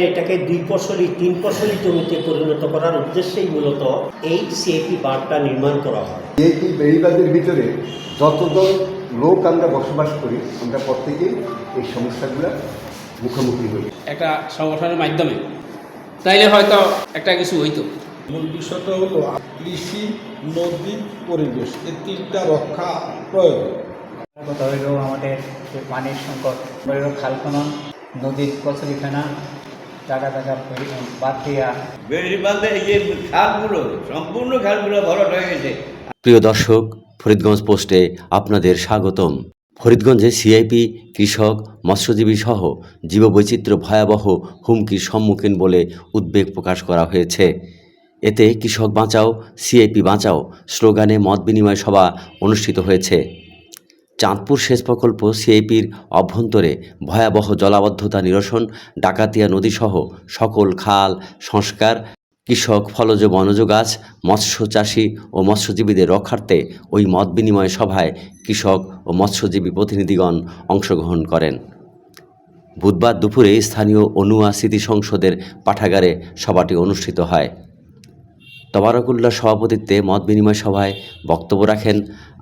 এটাকে 2 ফসলি 3 ফসলি জমিতে পরিণত করার উদ্দেশ্যেই মূলত এই সিএপি বাঁধটা নির্মাণ করা হয়। সিএপি বেড়িবাঁধের ভিতরে যতজন লোক আমরা বসবাস করি, আমরা প্রত্যেকেই এই সমস্যাগুলো মুখোমুখি হই। একটা সংগঠনের মাধ্যমে তাইলে হয়তো একটা কিছু হইতো। মূল বিষয়টা হলো কৃষি, নদী, পরিবেশ, এই তিনটা রক্ষা প্রয়োজন। কথা হইল আমাদের যে পানির সংকট, খাল খনন, নদীর কচুরিখানা, জায়গা বাদ দিয়া বেড়িবাঁধে এই যে খালগুলো, সম্পূর্ণ খালগুলো ভরাট হয়ে গেছে। প্রিয় দর্শক, ফরিদগঞ্জ পোস্টে আপনাদের স্বাগতম। ফরিদগঞ্জে সিআইপি, কৃষক, মৎস্যজীবী সহ জীববৈচিত্র্য ভয়াবহ হুমকির সম্মুখীন বলে উদ্বেগ প্রকাশ করা হয়েছে। এতে কৃষক বাঁচাও, সিআইপি বাঁচাও স্লোগানে মত বিনিময় সভা অনুষ্ঠিত হয়েছে। চাঁদপুর সেচ প্রকল্প সিআইপির অভ্যন্তরে ভয়াবহ জলাবদ্ধতা নিরসন, ডাকাতিয়া নদীসহ সকল খাল সংস্কার, কৃষক, ফলজ বনজ গাছ, মৎস্য চাষী ও মৎস্যজীবীদের রক্ষার্থে ওই মত বিনিময় সভায় কৃষক ও মৎস্যজীবী প্রতিনিধিগণ অংশগ্রহণ করেন। বুধবার দুপুরে স্থানীয় অনুয়া স্মৃতি সংসদের পাঠাগারে সভাটি অনুষ্ঠিত হয়। তবারকুল্লাহ সভাপতিত্বে মত বিনিময় সভায় বক্তব্য রাখেন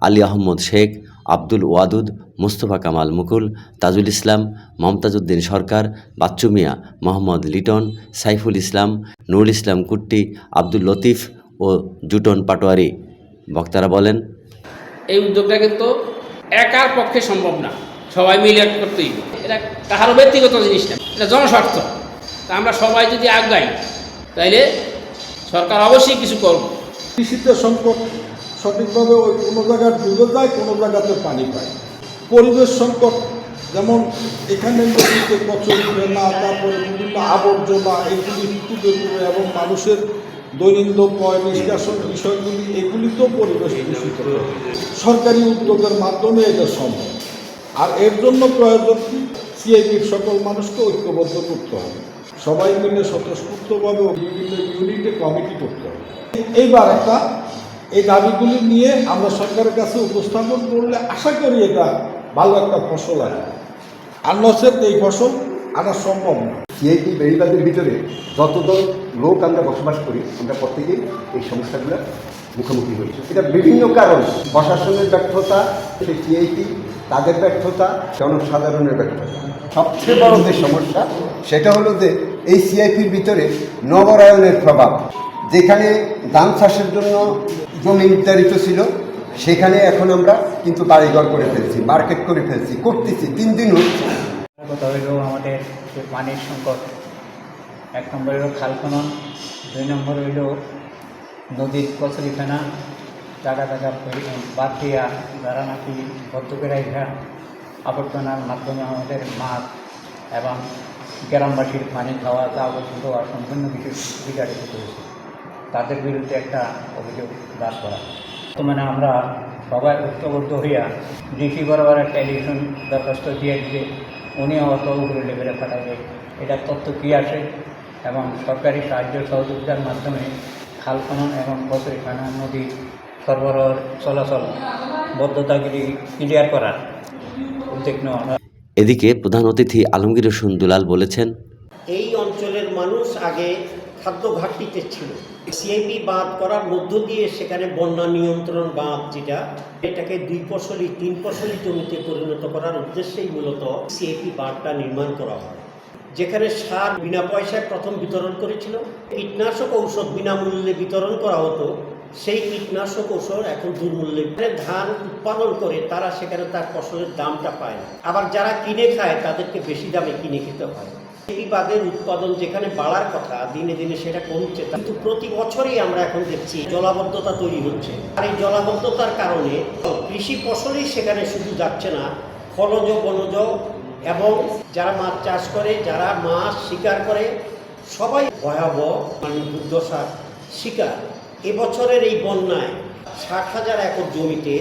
আলী আহমদ শেখ, আব্দুল ওয়াদুদ, মুস্তফা কামাল মুকুল, তাজুল ইসলাম, মমতাজউদ্দিন সরকার, বাচ্চু মিয়া, মোহাম্মদ লিটন, সাইফুল ইসলাম, নুরুল ইসলাম কুট্টি, আব্দুল লতিফ ও জুটন পাটোয়ারি। বক্তারা বলেন, এই উদ্যোগটা কিন্তু একার পক্ষে সম্ভব না, সবাই মিলে করতেই হবে। এটা কাহারও ব্যক্তিগত জিনিস না, এটা জনস্বার্থ। তা আমরা সবাই যদি আগাই তাইলে সরকার অবশ্যই কিছু করবে। কৃষিতে সংকট সঠিকভাবে ওই কোনো জায়গায় ডুবে যায়, কোনো জায়গাতে পানি পায়। পরিবেশ সংকট, যেমন এখানে নদীতে কচুরি ফেলা, তারপরে বিভিন্ন আবর্জনা এগুলি তুলে তুলে এবং মানুষের দৈনন্দিন পয় নিষ্কাশন বিষয়গুলি, এগুলিতেও পরিবেশ দূষিত করে। সরকারি উদ্যোগের মাধ্যমে এটা সম্ভব। আর এর জন্য প্রয়োজন কি, সিআইপির সকল মানুষকে ঐক্যবদ্ধ করতে হবে, সবাই মিলে স্বতঃস্ফূর্তভাবে বিভিন্ন ইউনিটে কমিটি করতে হবে। এইবার এই দাবিগুলি নিয়ে আমরা সরকারের কাছে উপস্থাপন করলে আশা করি এটা ভালো একটা ফসল আসবে। আর নচেত এই ফসল আনা সম্ভব না। সিআইপি বেড়িবাঁধের ভিতরে যতজন লোক আমরা বসবাস করি, আমরা প্রত্যেকেই এই সমস্যাগুলো মুখোমুখি হই। এটা বিভিন্ন কারণ, প্রশাসনের ব্যর্থতা, সিআইপি তাদের ব্যর্থতা, জনসাধারণের ব্যর্থতা। সবচেয়ে বড় যে সমস্যা সেটা হলো যে এই সিআইপির ভিতরে নগরায়নের প্রভাব। যেখানে ধান চাষের জন্য জমি নির্ধারিত ছিল, সেখানে এখন আমরা কিন্তু বাড়িঘর করে ফেলছি, মার্কেট করে ফেলছি, করতেছি, 3 দিন হচ্ছে। কথা হইল আমাদের যে পানির সংকট, 1 নম্বর হইল খাল খনন, 2 নম্বর হইল নদীর কচুরিখানা, জায়গা বাদ দিয়া যারা নাকি ভর্তুকের আবর্জনার মাধ্যমে আমাদের মাছ এবং গ্রামবাসীর পানি খাওয়া তা পর্যন্ত সম্পূর্ণ কিছু বিতাড়িত করেছে, তাদের বিরুদ্ধে একটা অভিযোগ দাঁড় করা। বর্তমানে আমরা সবাই ঐক্যবদ্ধ হইয়া ডিসি বরাবর একটা এলিগেশন দরখাস্ত দিয়ে দিলে উনি অত উপরে লেভেলে পাঠাবে। এটার তথ্য কী আসে এবং সরকারি সাহায্য সহযোগিতার মাধ্যমে খাল খনন এবং কচুরিখানা, নদী সরবরাহ চলাচল বদ্ধতাগুলি ক্লিয়ার করার উদ্যোগ নেওয়া। এদিকে প্রধান অতিথি আলমগীর হোসেন দুলাল বলেছেন, এই অঞ্চলের মানুষ আগে খাদ্য ঘাটতিতে ছিল। সিআইপি বাঁধ করার মধ্য দিয়ে সেখানে বন্যা নিয়ন্ত্রণ বাঁধ, যেটা এটাকে 2 ফসলি 3 ফসলি জমিতে পরিণত করার উদ্দেশ্যেই মূলত সিআইপি বাঁধটা নির্মাণ করা হয়। যেখানে সার বিনা পয়সায় প্রথম বিতরণ করেছিল, কীটনাশক ঔষধ বিনামূল্যে বিতরণ করা হতো, সেই কীটনাশক ঔষধ এখন দুর্মূল্যে। ধান উৎপাদন করে তারা সেখানে তার ফসলের দামটা পায় না, আবার যারা কিনে খায় তাদেরকে বেশি দামে কিনে খেতে হয়। এই বাঁধের উৎপাদন যেখানে বাড়ার কথা, দিনে দিনে সেটা কমছে। কিন্তু প্রতি বছরই আমরা এখন দেখছি জলাবদ্ধতা তৈরি হচ্ছে। আর এই জলাবদ্ধতার কারণে কৃষি ফসলই সেখানে শুধু যাচ্ছে না, ফলজ বনজ এবং যারা মাছ চাষ করে, যারা মাছ শিকার করে, সবাই ভয়াবহ দুর্দশার শিকার। এবছরের এই বন্যায় 60,000 একর জমিতে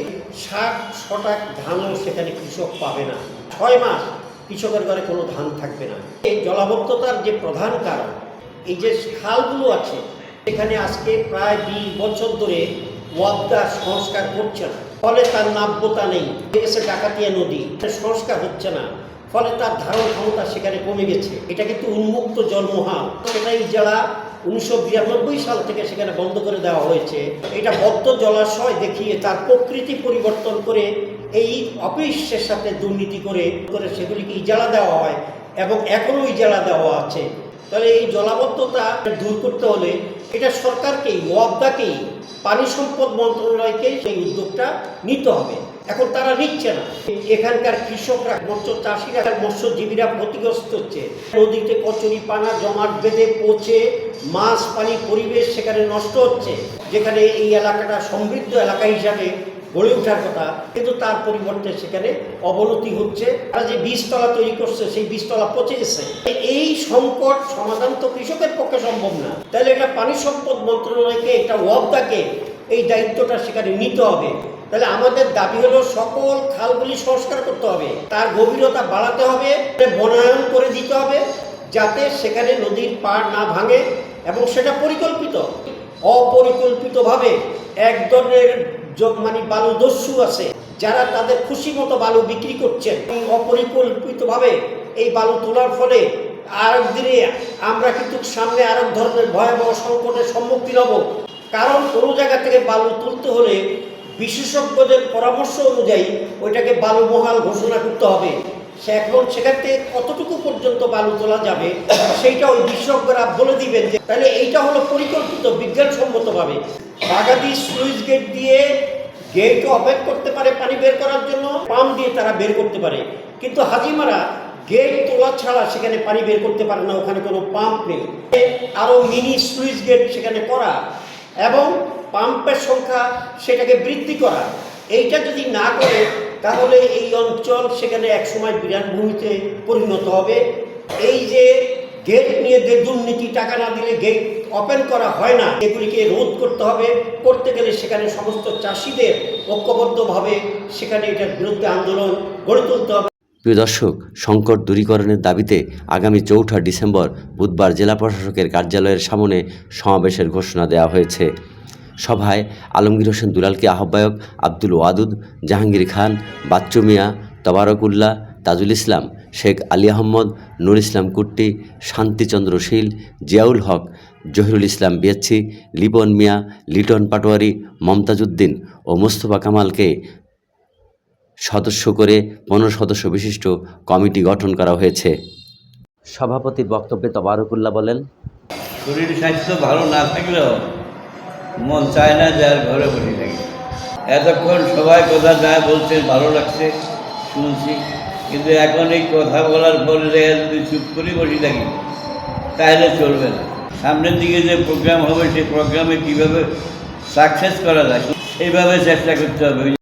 60 শতাংশ ধানও সেখানে কৃষক পাবে না। 6 মাস কৃষকের ঘরে কোনো ধান থাকবে না। এই জলাবদ্ধতার যে প্রধান কারণ, এই যে খালগুলো আছে সেখানে আজকে প্রায় 20 বছর ধরে ওয়াবদা সংস্কার করছে না, ফলে তার নাব্যতা নেই। এসে ডাকাতিয়া নদী, সংস্কার হচ্ছে না, ফলে তার ধারণ ক্ষমতা সেখানে কমে গেছে। এটা কিন্তু উন্মুক্ত জলমহাল, সেটা ইজারা 1992 সাল থেকে সেখানে বন্ধ করে দেওয়া হয়েছে। এটা বদ্ধ জলাশয় দেখিয়ে তার প্রকৃতি পরিবর্তন করে এই অফিসের সাথে দুর্নীতি করে সেগুলিকে ইজারা দেওয়া হয় এবং এখনও ইজারা দেওয়া আছে। তাহলে এই জলাবদ্ধতা দূর করতে হলে এটা সরকারকেই, ওয়াবদাকেই, পানি সম্পদ মন্ত্রণালয়কেই সেই উদ্যোগটা নিতে হবে। এখন তারা নিচ্ছে না। এখানকার কৃষকরা, মৎস্য চাষিরা, মৎস্যজীবীরা ক্ষতিগ্রস্ত হচ্ছে। নদীতে কচুরি পানা জমাট বেঁধে পচে মাছ, পানি, পরিবেশ সেখানে নষ্ট হচ্ছে, যেখানে এই এলাকাটা সমৃদ্ধ এলাকা হিসাবে গড়ে ওঠার কথা, কিন্তু তার পরিবর্তে সেখানে অবনতি হচ্ছে। তারা যে বীজতলা তৈরি করছে সেই বীজতলা পচে গেছে। এই সংকট সমাধান তো কৃষকের পক্ষে সম্ভব না। তাহলে এটা পানি সম্পদ মন্ত্রণালয়কে, এটা ওয়াবদাকে এই দায়িত্বটা সেখানে নিতে হবে। তাহলে আমাদের দাবি হলো সকল খালগুলি সংস্কার করতে হবে, তার গভীরতা বাড়াতে হবে, বনায়ন করে দিতে হবে যাতে সেখানে নদীর পাড় না ভাঙে, এবং সেটা পরিকল্পিত। অপরিকল্পিতভাবে এক ধরনের মানে বালু দস্যু আছে যারা তাদের খুশি মতো বালু বিক্রি করছেন। অপরিকল্পিতভাবে এই বালু তোলার ফলে আরেক দিনে আমরা কিন্তু সামনে আরেক ধরনের ভয়াবহ সংকটের সম্মুখীন হব। কারণ কোনো জায়গা থেকে বালু তুলতে হলে বিশেষজ্ঞদের পরামর্শ অনুযায়ী ওইটাকে বালু মহাল ঘোষণা করতে হবে। এখন সেখান থেকে কতটুকু পর্যন্ত বালু তোলা যাবে সেইটা ওই বিশেষজ্ঞরা বলে দিবেন। যে তাহলে এইটা হলো পরিকল্পিত, বিজ্ঞানসম্মতভাবে। বাগাদি স্লুইস গেট দিয়ে গেট ওপেন করতে পারে পানি বের করার জন্য, পাম্প দিয়ে তারা বের করতে পারে, কিন্তু হাজিমারা গেট তোলা ছাড়া সেখানে পানি বের করতে পারে না, ওখানে কোনো পাম্প নেই। আরও মিনি স্লুইস গেট সেখানে করা এবং পাম্পের সংখ্যা সেটাকে বৃদ্ধি করা, এইটা যদি না করে তাহলে এই অঞ্চল সেখানে একসময় বিরাট ভূমিতে পরিণত হবে। এই যে গেট নিয়ে যে দুর্নীতি, টাকা না দিলে গেট ওপেন করা হয় না, এগুলিকে রোধ করতে হবে। করতে গেলে সেখানে সমস্ত চাষিদের ঐক্যবদ্ধভাবে সেখানে এটার বিরুদ্ধে আন্দোলন গড়ে তুলতে হবে। প্রিয় দর্শক, সংকট দূরীকরণের দাবিতে আগামী 4 ডিসেম্বর বুধবার জেলা প্রশাসকের কার্যালয়ের সামনে সমাবেশের ঘোষণা দেওয়া হয়েছে। সভায় আলমগীর হোসেন দুলালকে আহ্বায়ক, আব্দুল ওয়াদুদ, জাহাঙ্গীর খান, বাচ্চু মিয়া, তবারকুল্লাহ, তাজুল ইসলাম, শেখ আলী আহমদ, নুর ইসলাম কুট্টি, শান্তিচন্দ্র শীল, জিয়াউল হক, জহিরুল ইসলাম বিয়াচ্ছি, লিপন মিয়া, লিটন পাটোয়ারি, মমতাজ উদ্দিন ও মোস্তফা কামালকে সদস্য করে 15 সদস্য বিশিষ্ট কমিটি গঠন করা হয়েছে। সভাপতির বক্তব্যে তবারকুল্লাহ বলেন, শরীর স্বাস্থ্য ভালো না থাকলেও মন চায় না যে আর ঘরে বসে থাকি। এতক্ষণ সবাই কথা যায় বলছে, ভালো লাগছে, শুনছি, কিন্তু এখন এই কথা বলার পরে যদি চুপ করে বসে থাকি তাহলে চলবে না। সামনের দিকে যে প্রোগ্রাম হবে সেই প্রোগ্রামে কীভাবে সাকসেস করা যায় সেইভাবে চেষ্টা করতে হবে।